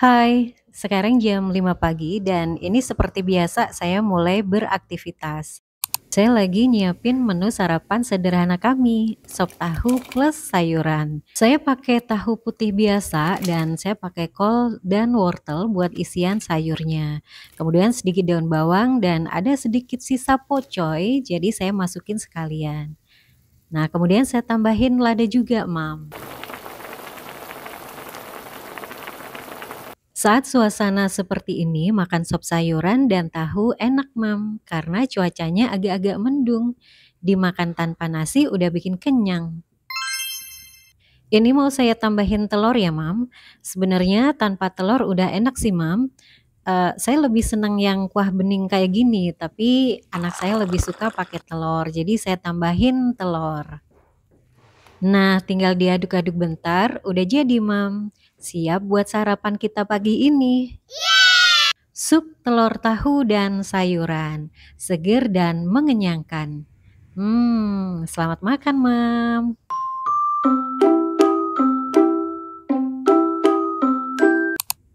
Hai, sekarang jam 5 pagi dan ini seperti biasa saya mulai beraktivitas. Saya lagi nyiapin menu sarapan sederhana kami, sop tahu plus sayuran. Saya pakai tahu putih biasa dan saya pakai kol dan wortel buat isian sayurnya. Kemudian sedikit daun bawang dan ada sedikit sisa pocoy, jadi saya masukin sekalian. Nah, kemudian saya tambahin lada juga, Mam. Saat suasana seperti ini, makan sop sayuran dan tahu enak, Mam, karena cuacanya agak-agak mendung. Dimakan tanpa nasi udah bikin kenyang. Ini mau saya tambahin telur ya, Mam. Sebenarnya tanpa telur udah enak sih, Mam. Saya lebih senang yang kuah bening kayak gini, tapi anak saya lebih suka pakai telur, jadi saya tambahin telur. Nah, tinggal diaduk-aduk bentar, udah jadi, Mam. Siap buat sarapan kita pagi ini. Sup telur tahu dan sayuran, seger dan mengenyangkan. Selamat makan, Mam.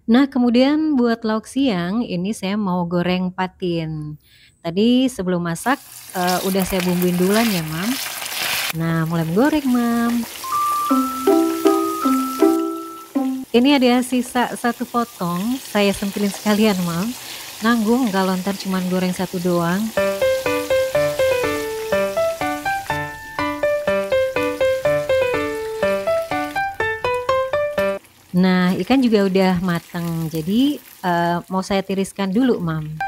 Nah, kemudian buat lauk siang, ini saya mau goreng patin. Tadi sebelum masak, udah saya bumbuin duluan ya, Mam. Nah, mulai menggoreng, Mam. Ini ada sisa satu potong, saya sempilin sekalian, Mam. Nanggung kalau ntar cuman goreng satu doang. Nah, ikan juga udah mateng, jadi mau saya tiriskan dulu, Mam.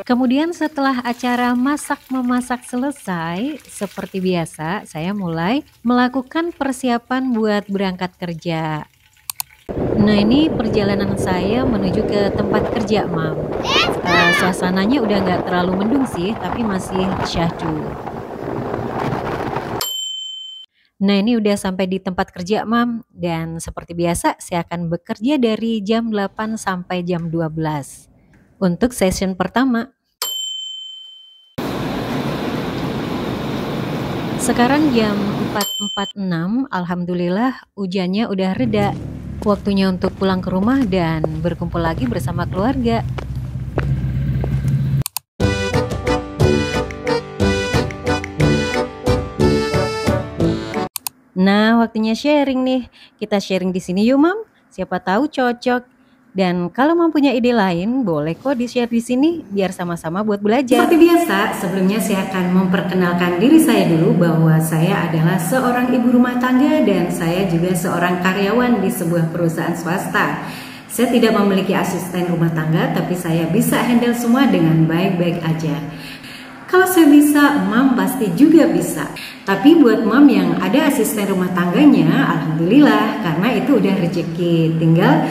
Kemudian setelah acara masak-memasak selesai, seperti biasa saya mulai melakukan persiapan buat berangkat kerja. Nah, ini perjalanan saya menuju ke tempat kerja, Mam. Suasananya udah nggak terlalu mendung sih, tapi masih syahdu. Nah, ini udah sampai di tempat kerja, Mam. Dan seperti biasa saya akan bekerja dari jam 8 sampai jam 12. Untuk session pertama. Sekarang jam 4.46, alhamdulillah hujannya udah reda. Waktunya untuk pulang ke rumah dan berkumpul lagi bersama keluarga. Nah, waktunya sharing nih. Kita sharing di sini yuk, Mam. Siapa tahu cocok. Dan kalau Mam punya ide lain, boleh kok di-share di sini biar sama-sama buat belajar. Seperti biasa, sebelumnya saya akan memperkenalkan diri saya dulu bahwa saya adalah seorang ibu rumah tangga dan saya juga seorang karyawan di sebuah perusahaan swasta. Saya tidak memiliki asisten rumah tangga, tapi saya bisa handle semua dengan baik-baik aja. Kalau saya bisa, Mam pasti juga bisa. Tapi buat Mam yang ada asisten rumah tangganya, alhamdulillah, karena itu udah rezeki. Tinggal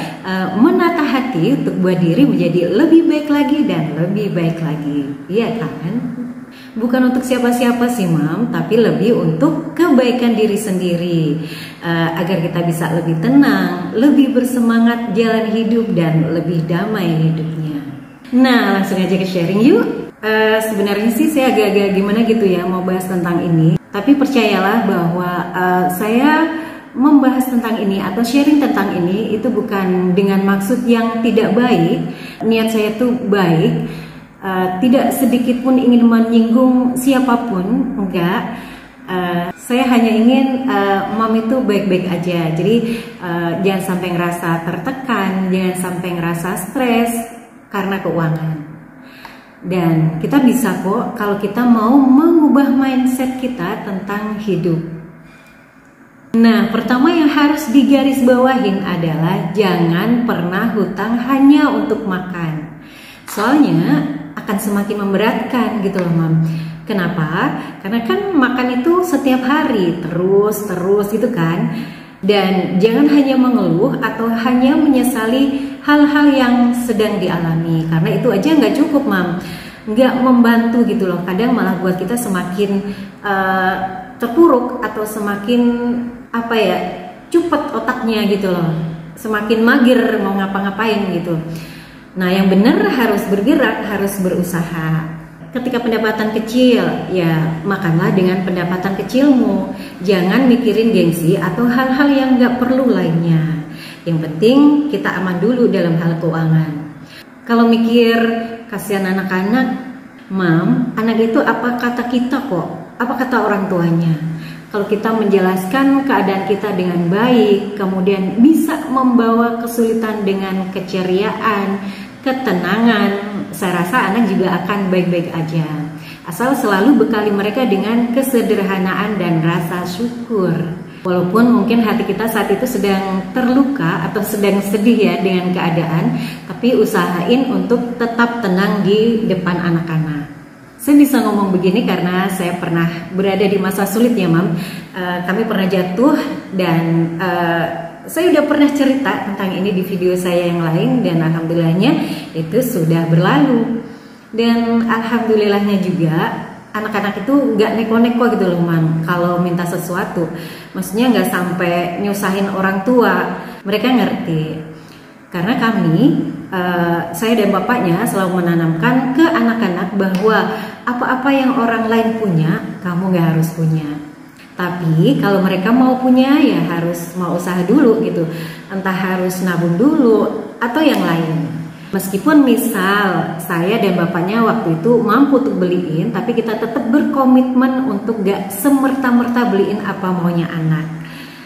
menata hati untuk buat diri menjadi lebih baik lagi dan lebih baik lagi. Iya kan? Bukan untuk siapa-siapa sih, Mam, tapi lebih untuk kebaikan diri sendiri. Agar kita bisa lebih tenang, lebih bersemangat jalan hidup dan lebih damai hidupnya. Nah, langsung aja ke sharing yuk. Sebenarnya sih saya agak-agak gimana gitu ya mau bahas tentang ini. Tapi percayalah bahwa saya membahas tentang ini atau sharing tentang ini itu bukan dengan maksud yang tidak baik. Niat saya tuh baik, tidak sedikit pun ingin menyinggung siapapun, enggak. Saya hanya ingin Mam itu baik-baik aja. Jadi jangan sampai ngerasa tertekan, jangan sampai ngerasa stres karena keuangan. Dan kita bisa kok kalau kita mau mengubah mindset kita tentang hidup. Nah, pertama yang harus digarisbawahin adalah jangan pernah hutang hanya untuk makan. Soalnya akan semakin memberatkan gitu loh, Mam. Kenapa? Karena kan makan itu setiap hari terus gitu kan. Dan jangan hanya mengeluh atau hanya menyesali hal-hal yang sedang dialami, karena itu aja nggak cukup, Mam, nggak membantu gitu loh. Kadang malah buat kita semakin terpuruk atau semakin cepet otaknya gitu loh, semakin mager mau ngapa-ngapain gitu. Nah, yang benar harus bergerak, harus berusaha. Ketika pendapatan kecil, ya makanlah dengan pendapatan kecilmu. Jangan mikirin gengsi atau hal-hal yang nggak perlu lainnya. Yang penting kita aman dulu dalam hal keuangan. Kalau mikir kasihan anak-anak, Mam, anak itu apa kata kita kok? Apa kata orang tuanya? Kalau kita menjelaskan keadaan kita dengan baik, kemudian bisa membawa kesulitan dengan keceriaan, ketenangan, saya rasa anak juga akan baik-baik aja. Asal selalu bekali mereka dengan kesederhanaan dan rasa syukur. Walaupun mungkin hati kita saat itu sedang terluka atau sedang sedih ya dengan keadaan, tapi usahain untuk tetap tenang di depan anak-anak. Saya bisa ngomong begini karena saya pernah berada di masa sulit ya, Mam. Kami pernah jatuh dan saya udah pernah cerita tentang ini di video saya yang lain dan alhamdulillahnya itu sudah berlalu. Dan alhamdulillahnya juga anak-anak itu nggak neko-neko gitu loh, Mam. Kalau minta sesuatu, maksudnya nggak sampai nyusahin orang tua. Mereka ngerti. Karena kami, saya dan bapaknya selalu menanamkan ke anak-anak bahwa apa-apa yang orang lain punya, kamu nggak harus punya. Tapi kalau mereka mau punya ya harus mau usaha dulu gitu. Entah harus nabung dulu atau yang lain. Meskipun misal saya dan bapaknya waktu itu mampu untuk beliin, tapi kita tetap berkomitmen untuk gak semerta-merta beliin apa maunya anak.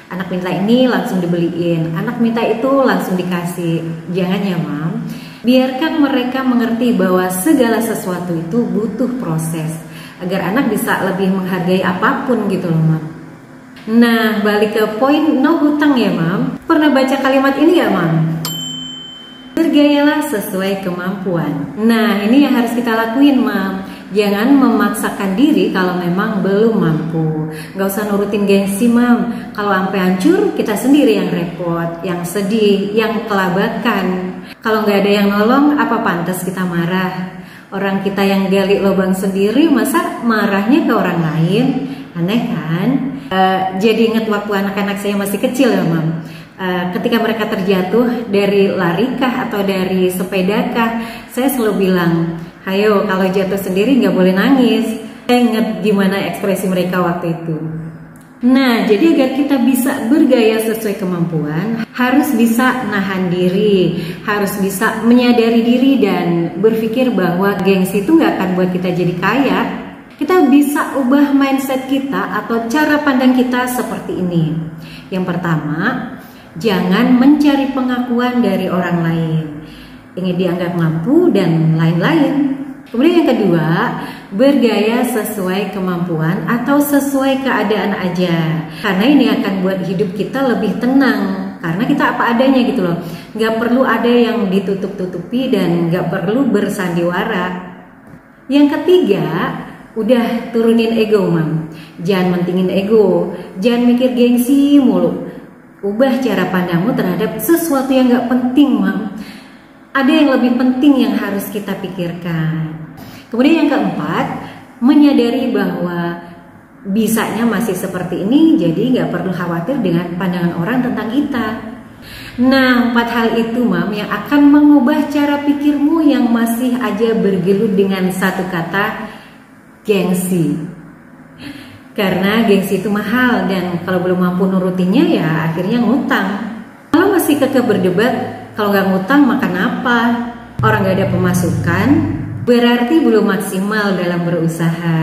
Anak minta ini langsung dibeliin, anak minta itu langsung dikasih. Jangan ya, Mam. Biarkan mereka mengerti bahwa segala sesuatu itu butuh proses agar anak bisa lebih menghargai apapun gitu loh, Mam. Nah, balik ke poin no hutang ya, Mam. Pernah baca kalimat ini ya, Mam? Bergayalah sesuai kemampuan. Nah, ini yang harus kita lakuin, Mam. Jangan memaksakan diri kalau memang belum mampu. Gak usah nurutin gengsi, Mam. Kalau sampai hancur, kita sendiri yang repot, yang sedih, yang kelabakan. Kalau nggak ada yang nolong, apa pantas kita marah? Orang kita yang gali lubang sendiri, masa marahnya ke orang lain? Aneh kan? Jadi inget waktu anak-anak saya masih kecil ya, Mam. Ketika mereka terjatuh dari larikah atau dari sepedakah, saya selalu bilang, ayo kalau jatuh sendiri nggak boleh nangis. Saya inget gimana ekspresi mereka waktu itu. Nah, jadi agar kita bisa bergaya sesuai kemampuan, harus bisa nahan diri, harus bisa menyadari diri dan berpikir bahwa gengsi itu nggak akan buat kita jadi kaya. Kita bisa ubah mindset kita atau cara pandang kita seperti ini. Yang pertama, jangan mencari pengakuan dari orang lain, ingin dianggap mampu dan lain-lain. Kemudian yang kedua, bergaya sesuai kemampuan atau sesuai keadaan aja. Karena ini akan buat hidup kita lebih tenang. Karena kita apa adanya gitu loh. Gak perlu ada yang ditutup-tutupi dan gak perlu bersandiwara. Yang ketiga, udah turunin ego, Mam. Jangan mentingin ego, jangan mikir gengsi mulu. Ubah cara pandangmu terhadap sesuatu yang gak penting, Mam. Ada yang lebih penting yang harus kita pikirkan. Kemudian yang keempat, menyadari bahwa bisanya masih seperti ini, jadi gak perlu khawatir dengan pandangan orang tentang kita. Nah, 4 hal itu, Mam, yang akan mengubah cara pikirmu yang masih aja bergelut dengan satu kata, gengsi. Karena gengsi itu mahal dan kalau belum mampu nurutinnya ya akhirnya ngutang. Kalau masih kekeh berdebat, kalau nggak ngutang makan apa? Orang nggak ada pemasukan, berarti belum maksimal dalam berusaha.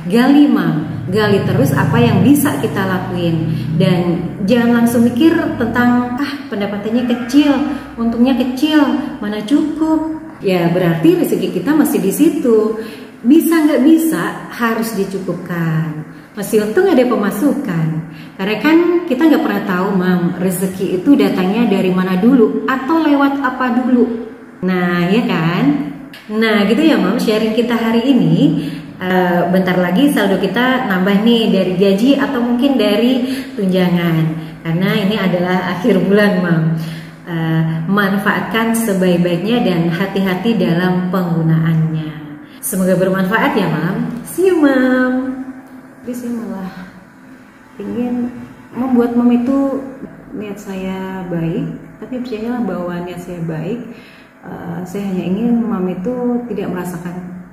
Gali, Mam, gali terus apa yang bisa kita lakuin dan jangan langsung mikir tentang pendapatannya kecil, untungnya kecil, mana cukup. Ya berarti rezeki kita masih di situ. Bisa nggak bisa harus dicukupkan. Masih untung ada pemasukan. Karena kan kita nggak pernah tahu, Mam, rezeki itu datangnya dari mana dulu atau lewat apa dulu. Nah, ya kan? Nah, gitu ya, Mam, sharing kita hari ini. Bentar lagi saldo kita nambah nih dari gaji atau mungkin dari tunjangan. Karena ini adalah akhir bulan, Mam. Manfaatkan sebaik-baiknya dan hati-hati dalam penggunaannya. Semoga bermanfaat ya, Mam. See you, Mam. Jadi saya malah ingin membuat Mam itu niat saya baik, tapi percayalah bahwa niat saya baik. Saya hanya ingin Mam itu tidak merasakan